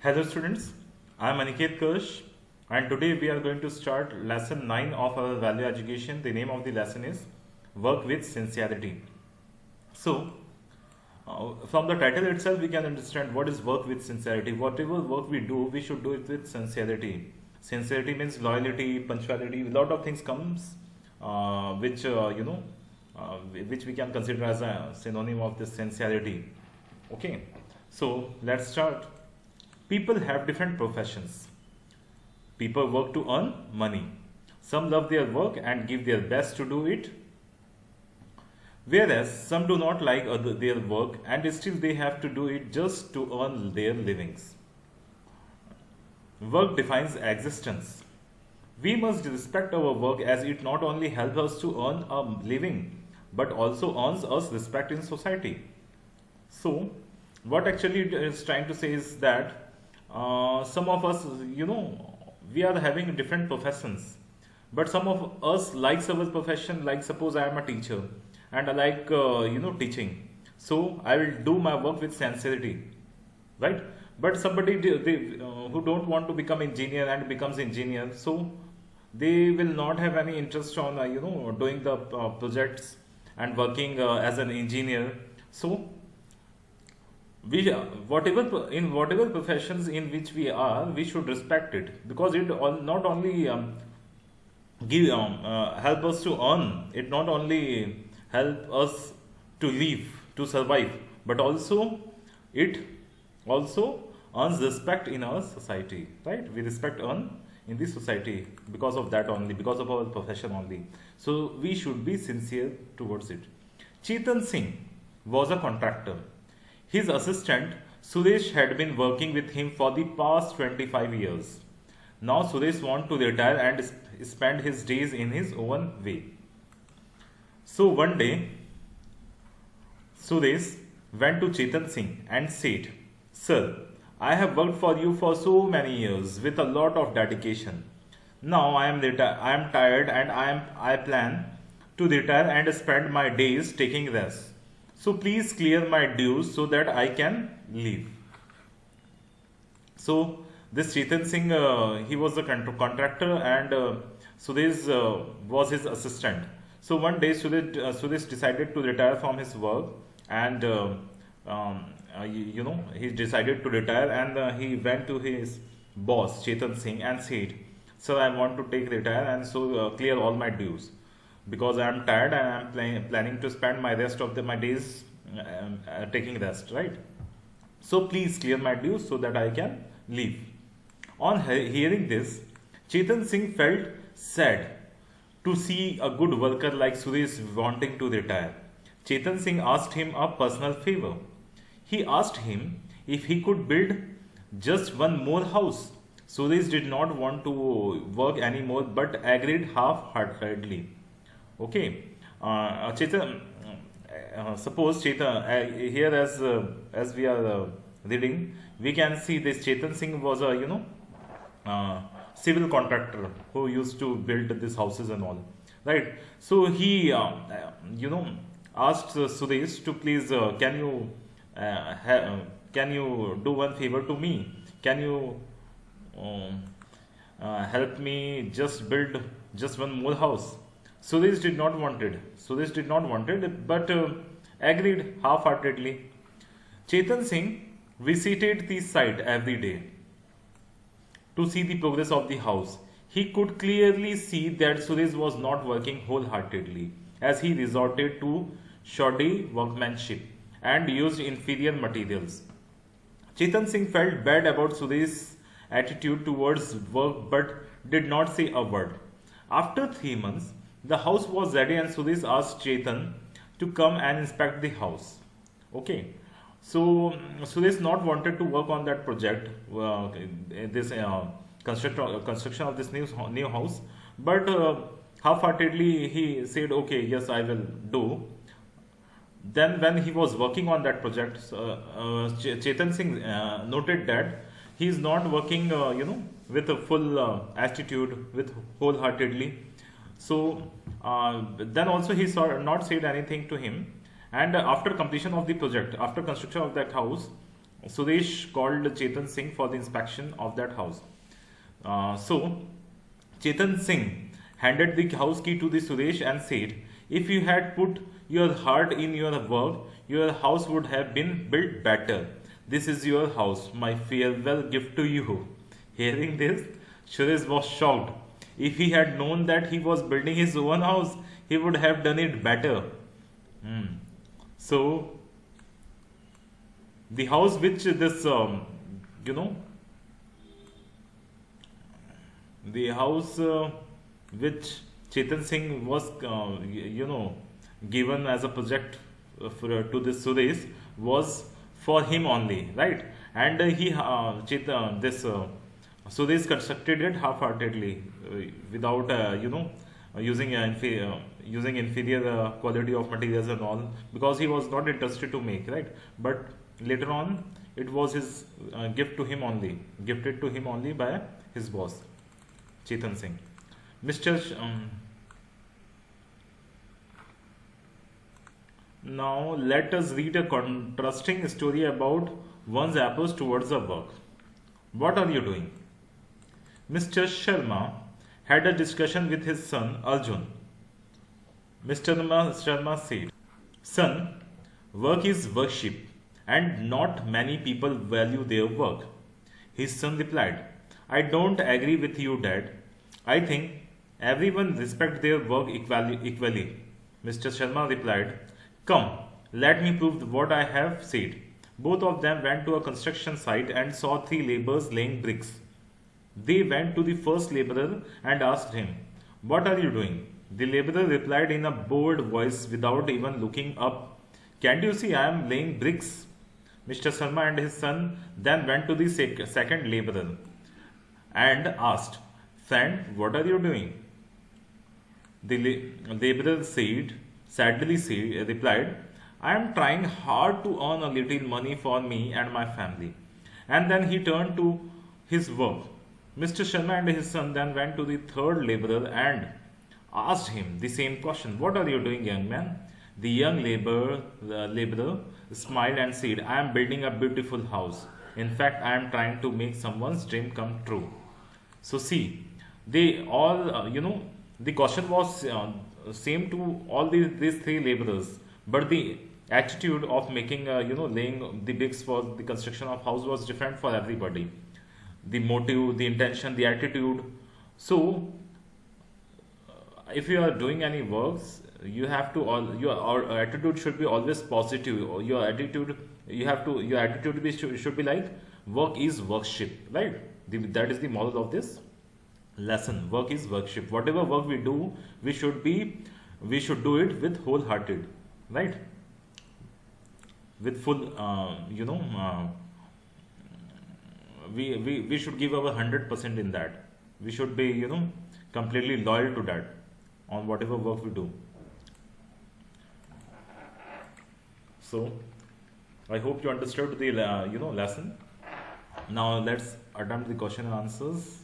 Hello students, I am Aniket Kirsch and today we are going to start lesson 9 of our value education. The name of the lesson is Work with Sincerity. So, from the title itself we can understand what is work with sincerity. Whatever work we do, we should do it with sincerity. Sincerity means loyalty, punctuality, a lot of things comes which we can consider as a synonym of this sincerity. Okay, so let's start. People have different professions. People work to earn money. Some love their work and give their best to do it, whereas some do not like their work and still they have to do it just to earn their livings. Work defines existence. We must respect our work as it not only helps us to earn a living but also earns us respect in society. So, what actually it is trying to say is that some of us, we are having different professions, but some of us likes our profession. Like suppose I am a teacher and I like teaching, so I will do my work with sincerity, right? But somebody who don't want to become engineer and becomes engineer, so they will not have any interest on doing the projects and working as an engineer. So we whatever professions in which we are, we should respect it because it not only give help us to earn, it not only help us to live, to survive, but also it also earns respect in our society, right? We respect earn in the society because of that only, because of our profession only. So we should be sincere towards it. Chetan Singh was a contractor. His assistant Suresh had been working with him for the past 25 years. Now Suresh wants to retire and spend his days in his own way. So one day Suresh went to Chetan Singh and said, "Sir, I have worked for you for so many years with a lot of dedication. Now I am tired and I plan to retire and spend my days taking rest. So please clear my dues so that I can leave." So this Chetan Singh, he was the contractor and Suresh was his assistant. So one day Suresh decided to retire from his work and he decided to retire and he went to his boss Chetan Singh and said, "Sir, I want to take retire and so clear all my dues because I am tired and I am planning to spend my rest of my days taking rest, right? So please clear my dues so that I can leave." On hearing this, Chetan Singh felt sad to see a good worker like Suresh wanting to retire. Chetan Singh asked him a personal favor. He asked him if he could build just one more house. Suresh did not want to work anymore but agreed half-heartedly. Okay, Chetan, suppose Chetan, here as we are reading, we can see this Chetan Singh was a civil contractor who used to build these houses and all, right? So he asked Suresh to please can you do one favor to me? Can you help me just build just one more house? Suresh did not want it. Suresh did not want it, but agreed half-heartedly. Chetan Singh visited the site every day to see the progress of the house. He could clearly see that Suresh was not working wholeheartedly, as he resorted to shoddy workmanship and used inferior materials. Chetan Singh felt bad about Suresh's attitude towards work but did not say a word. After 3 months, the house was ready and Suresh asked Chetan to come and inspect the house. Okay, so Suresh not wanted to work on that project, this construction of this new house, but half-heartedly he said, "Okay, yes, I will do." Then when he was working on that project, Chetan Singh noted that he is not working, with a full attitude, with wholeheartedly. So then also he not said anything to him. And after completion of the project, after construction of that house, Suresh called Chetan Singh for the inspection of that house. So Chetan Singh handed the house key to the Suresh and said, "If you had put your heart in your work, your house would have been built better. This is your house, my farewell gift to you." Hearing this, Suresh was shocked. If he had known that he was building his own house, he would have done it better. Hmm. So the house which this you know the house which Chetan Singh was given as a project to this Suresh was for him only, right? And this Suresh constructed it half-heartedly without using inferior quality of materials and all, because he was not interested to make, right? But later on, it was his gifted to him only by his boss, Chetan Singh. Mr. Now let us read a contrasting story about one's approach towards the work. What are you doing? Mr. Sharma had a discussion with his son Arjun. Mr. Sharma said, "Son, work is worship, and not many people value their work." His son replied, "I don't agree with you, Dad. I think everyone respects their work equally." Mr. Sharma replied, "Come, let me prove what I have said." Both of them went to a construction site and saw three laborers laying bricks. They went to the first laborer and asked him, "What are you doing?" The laborer replied in a bored voice without even looking up, "Can't you see I am laying bricks?" Mr. Sharma and his son then went to the second laborer and asked, "Friend, what are you doing?" The laborer replied, "I am trying hard to earn a little money for me and my family." And then he turned to his work. Mr. Sharma and his son then went to the third laborer and asked him the same question, "What are you doing, young man?" The laborer smiled and said, "I am building a beautiful house. In fact, I am trying to make someone's dream come true." So see, they all, the question was same to all these three laborers, but the attitude of making, laying the bricks for the construction of house was different for everybody. The motive, the intention, the attitude. So, if you are doing any works, you have to your attitude should be always positive. Or your attitude should be like work is worship, right? That is the model of this lesson. Work is worship. Whatever work we do, we should do it with wholehearted, right? With full, we should give our 100% in that. We should be completely loyal to that on whatever work we do. So I hope you understood the lesson. Now let's attempt the question and answers.